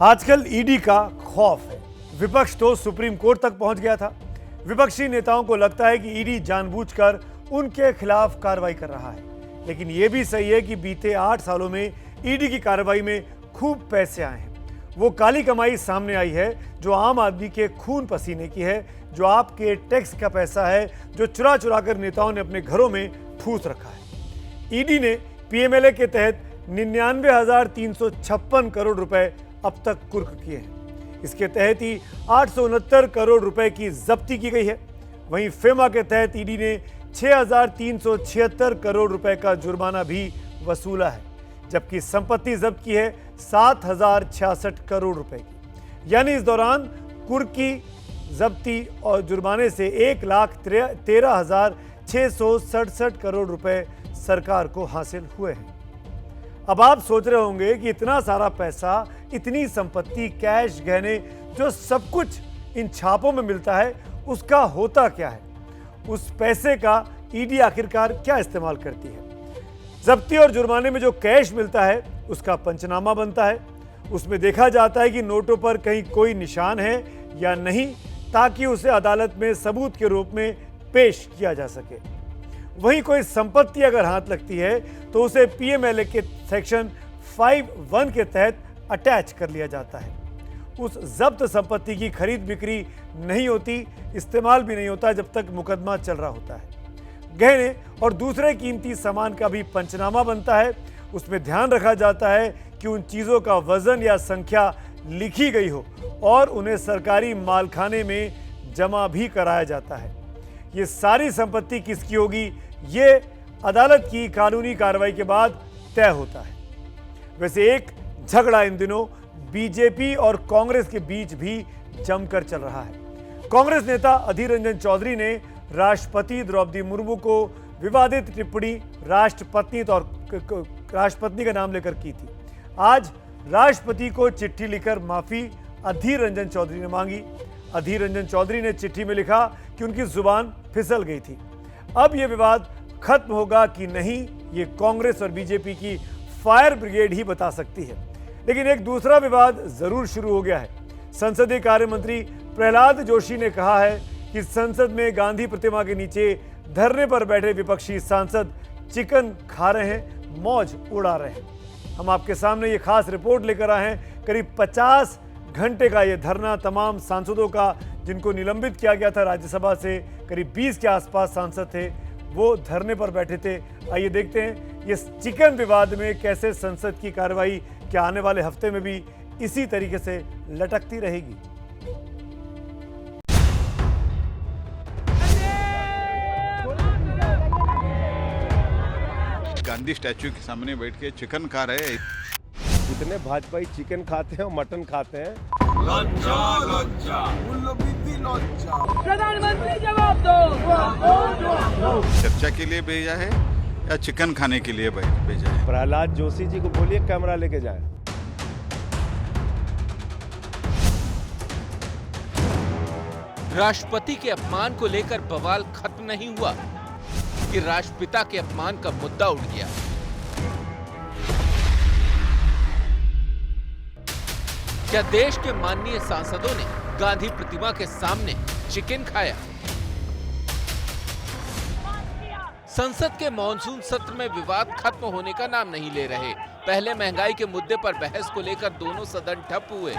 आजकल ईडी का खौफ है। विपक्ष तो सुप्रीम कोर्ट तक पहुंच गया था। विपक्षी नेताओं को लगता है कि ईडी जानबूझकर उनके खिलाफ कार्रवाई कर रहा है। लेकिन यह भी सही है कि बीते 8 सालों में ईडी की कार्रवाई में खूब पैसे आए हैं। वो काली कमाई सामने आई है जो आम आदमी के खून पसीने की है, जो आपके टैक्स का पैसा है, जो चुरा चुरा कर नेताओं ने अपने घरों में ठूस रखा है। ईडी ने पीएमएलए के तहत 99,356 करोड़ रुपए अब तक कुर्क किए हैं। इसके तहत ही 869 करोड़ रुपए की जब्ती की गई है। वहीं फेमा के तहत ईडी ने 6,376 करोड़ रुपए का जुर्माना भी वसूला है, जबकि संपत्ति जब्त की है 7,066 करोड़ रुपए की। यानी इस दौरान कुर्की, जब्ती और जुर्माने से 1,13,667 करोड़ रुपए सरकार को हासिल हुए हैं। अब आप सोच रहे होंगे कि इतना सारा पैसा, इतनी संपत्ति, कैश, गहने, जो सब कुछ इन छापों में मिलता है, उसका होता क्या है? उस पैसे का ईडी आखिरकार क्या इस्तेमाल करती है? जब्ती और जुर्माने में जो कैश मिलता है उसका पंचनामा बनता है। उसमें देखा जाता है कि नोटों पर कहीं कोई निशान है या नहीं, ताकि उसे अदालत में सबूत के रूप में पेश किया जा सके। वहीं कोई संपत्ति अगर हाथ लगती है तो उसे पीएमएलए के सेक्शन 5(1) के तहत अटैच कर लिया जाता है। उस जब्त संपत्ति की खरीद बिक्री नहीं होती, इस्तेमाल भी नहीं होता जब तक मुकदमा चल रहा होता है। गहने और दूसरे कीमती सामान का भी पंचनामा बनता है। उसमें ध्यान रखा जाता है कि उन चीज़ों का वजन या संख्या लिखी गई हो और उन्हें सरकारी मालखाने में जमा भी कराया जाता है। ये सारी संपत्ति किसकी होगी, ये अदालत की कानूनी कार्रवाई के बाद तय होता है। वैसे एक झगड़ा इन दिनों बीजेपी और कांग्रेस के बीच भी जमकर चल रहा है। कांग्रेस नेता अधीर रंजन चौधरी ने राष्ट्रपति द्रौपदी मुर्मू को विवादित टिप्पणी राष्ट्रपत्नी का नाम लेकर की थी। आज राष्ट्रपति को चिट्ठी लिखकर माफी अधीर रंजन चौधरी ने मांगी। अधीर रंजन चौधरी ने चिट्ठी में लिखा कि उनकी जुबान फिसल गई थी। अब यह विवाद खत्म होगा कि नहीं, ये कांग्रेस और बीजेपी की फायर ब्रिगेड ही बता सकती है। लेकिन एक दूसरा विवाद जरूर शुरू हो गया है। संसदीय कार्य मंत्री प्रहलाद जोशी ने कहा है कि संसद में गांधी प्रतिमा के नीचे धरने पर बैठे विपक्षी सांसद चिकन खा रहे हैं, मौज उड़ा रहे हैं। हम आपके सामने ये खास रिपोर्ट लेकर आए हैं। करीब 50 घंटे का ये धरना तमाम सांसदों का, जिनको निलंबित किया गया था राज्यसभा से, करीब 20 के आसपास सांसद थे, वो धरने पर बैठे थे। आइए देखते हैं ये चिकन विवाद में कैसे संसद की कार्रवाई क्या आने वाले हफ्ते में भी इसी तरीके से लटकती रहेगी। गांधी स्टैच्यू के सामने बैठ के चिकन खा रहे हैं। इतने भाजपाई चिकन खाते हैं और मटन खाते हैं। लज्जा लज्जा लज्जा। प्रधानमंत्री जवाब दो। चर्चा के लिए भेजा है या चिकन खाने के लिए भेजा है? प्रहलाद जोशी जी को बोलिए कैमरा लेके जाएं। राष्ट्रपति के अपमान को लेकर बवाल खत्म नहीं हुआ कि राष्ट्रपिता के अपमान का मुद्दा उठ गया। क्या देश के माननीय सांसदों ने गांधी प्रतिमा के सामने चिकन खाया? संसद के मॉनसून सत्र में विवाद खत्म होने का नाम नहीं ले रहे। पहले महंगाई के मुद्दे पर बहस को लेकर दोनों सदन ठप हुए,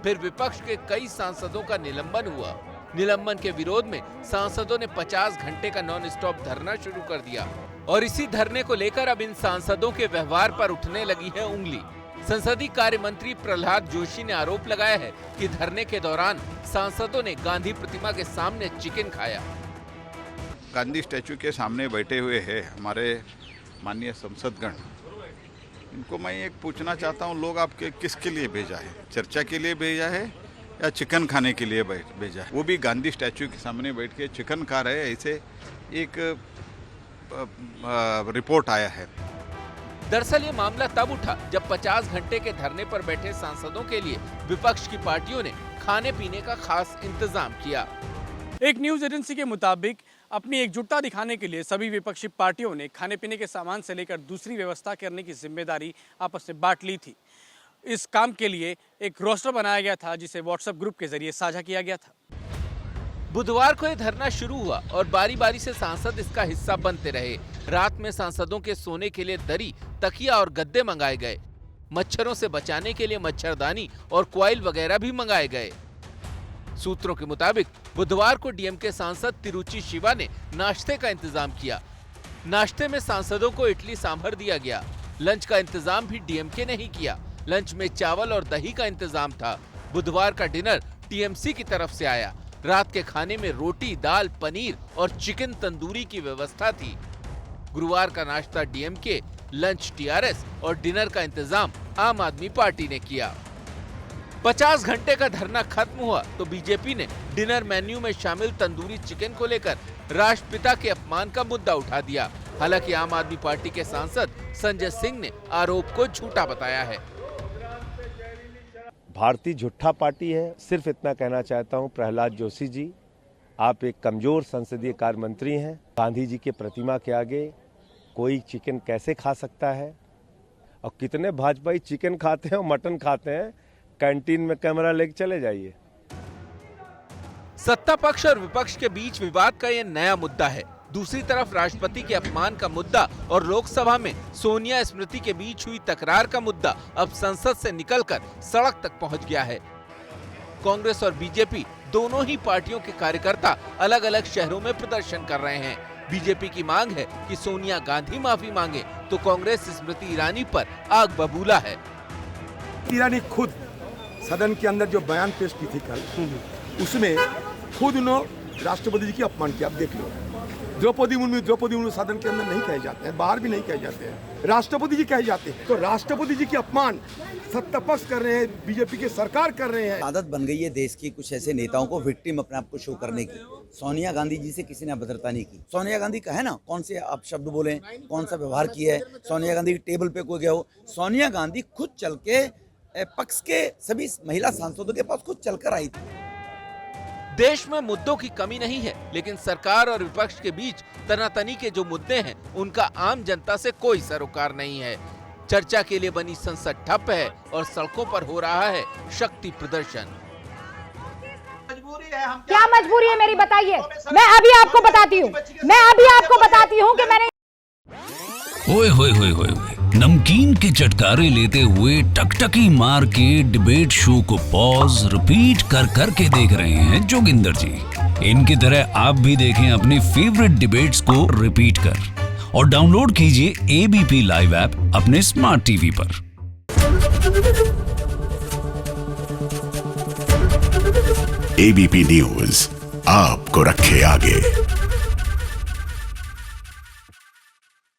फिर विपक्ष के कई सांसदों का निलंबन हुआ। निलंबन के विरोध में सांसदों ने 50 घंटे का नॉन स्टॉप धरना शुरू कर दिया और इसी धरने को लेकर अब इन सांसदों के व्यवहार पर उठने लगी है उंगली। संसदीय कार्य मंत्री प्रहलाद जोशी ने आरोप लगाया है कि धरने के दौरान सांसदों ने गांधी प्रतिमा के सामने चिकन खाया। गांधी स्टैच्यू के सामने बैठे हुए हैं हमारे माननीय संसदगण। इनको मैं एक पूछना चाहता हूँ, लोग आपके किसके लिए भेजा है? चर्चा के लिए भेजा है या चिकन खाने के लिए भेजा है? वो भी गांधी स्टैच्यू के सामने बैठ के चिकन खा रहे हैं, ऐसे एक रिपोर्ट आया है। दरअसल ये मामला तब उठा जब 50 घंटे के धरने पर बैठे सांसदों के लिए विपक्ष की पार्टियों ने खाने पीने का खास इंतजाम किया। एक न्यूज एजेंसी के मुताबिक अपनी एकजुटता दिखाने के लिए सभी विपक्षी पार्टियों ने खाने पीने के सामान से लेकर दूसरी व्यवस्था करने की जिम्मेदारी आपस में बांट ली थी। इस काम के लिए एक रोस्टर बनाया गया था जिसे व्हाट्सएप ग्रुप के जरिए साझा किया गया था। बुधवार को यह धरना शुरू हुआ और बारी बारी से सांसद इसका हिस्सा बनते रहे। रात में सांसदों के सोने के लिए दरी, तकिया और गद्दे मंगाए गए। मच्छरों से बचाने के लिए मच्छरदानी और कॉइल वगैरह भी मंगाए गए। सूत्रों के मुताबिक बुधवार को डीएमके सांसद तिरुचि शिवा ने नाश्ते का इंतजाम किया। नाश्ते में सांसदों को इडली सांभर दिया गया। लंच का इंतजाम भी डीएमके ने ही किया। लंच में चावल और दही का इंतजाम था। बुधवार का डिनर टीएमसी की तरफ से आया। रात के खाने में रोटी, दाल, पनीर और चिकन तंदूरी की व्यवस्था थी। गुरुवार का नाश्ता डीएमके, लंच टीआरएस और डिनर का इंतजाम आम आदमी पार्टी ने किया। 50 घंटे का धरना खत्म हुआ तो बीजेपी ने डिनर मेन्यू में शामिल तंदूरी चिकन को लेकर राष्ट्रपिता के अपमान का मुद्दा उठा दिया। हालांकि आम आदमी पार्टी के सांसद संजय सिंह ने आरोप को झूठा बताया है। भारतीय झूठा पार्टी है। सिर्फ इतना कहना चाहता हूं, प्रहलाद जोशी जी, आप एक कमजोर संसदीय कार्य मंत्री हैं। गांधी जी के प्रतिमा के आगे कोई चिकन कैसे खा सकता है? और कितने भाजपाई चिकन खाते हैं और मटन खाते हैं? कैंटीन में कैमरा लेके चले जाइए। सत्ता पक्ष और विपक्ष के बीच विवाद का यह नया मुद्दा है। दूसरी तरफ राष्ट्रपति के अपमान का मुद्दा और लोकसभा में सोनिया स्मृति के बीच हुई तकरार का मुद्दा अब संसद से निकलकर सड़क तक पहुंच गया है। कांग्रेस और बीजेपी दोनों ही पार्टियों के कार्यकर्ता अलग अलग शहरों में प्रदर्शन कर रहे हैं। बीजेपी की मांग है कि सोनिया गांधी माफी मांगे तो कांग्रेस स्मृति ईरानी पर आग बबूला है। ईरानी खुद सदन के अंदर जो बयान पेश की थी कल, उसमें खुद उन्होंने राष्ट्रपति जी की अपमान किया। आप देख लो, द्रौपदी मुर्मू सदन के अंदर नहीं कहे जाते हैं, बाहर भी नहीं कहे जाते हैं, राष्ट्रपति जी कहे जाते हैं। तो राष्ट्रपति जी की अपमान सत्ता पक्ष कर रहे हैं, बीजेपी की सरकार कर रहे हैं। आदत बन गई है देश की कुछ ऐसे नेताओं को विक्टिम अपने आप को शो करने की। सोनिया गांधी जी से किसी ने अभद्रता नहीं की। सोनिया गांधी का है ना, कौन से आप शब्द बोले, कौन सा व्यवहार किया है। सोनिया गांधी की टेबल पे कोई गया हो, सोनिया गांधी खुद चल के पक्ष के सभी महिला सांसदों के पास खुद चलकर आई थी। देश में मुद्दों की कमी नहीं है, लेकिन सरकार और विपक्ष के बीच तनातनी के जो मुद्दे हैं उनका आम जनता से कोई सरोकार नहीं है। चर्चा के लिए बनी संसद ठप है और सड़कों पर हो रहा है शक्ति प्रदर्शन। क्या मजबूरी है मेरी, बताइए। मैं अभी आपको बताती हूँ कि मैंने ओए होए होए होए नमकीन के चटकारे लेते हुए टकटकी मार के डिबेट शो को पॉज रिपीट कर करके देख रहे हैं जोगिंदर जी। इनकी तरह आप भी देखें अपनी फेवरेट डिबेट्स को रिपीट कर और डाउनलोड कीजिए एबीपी लाइव ऐप अपने स्मार्ट टीवी पर। एबीपी न्यूज आपको रखे आगे।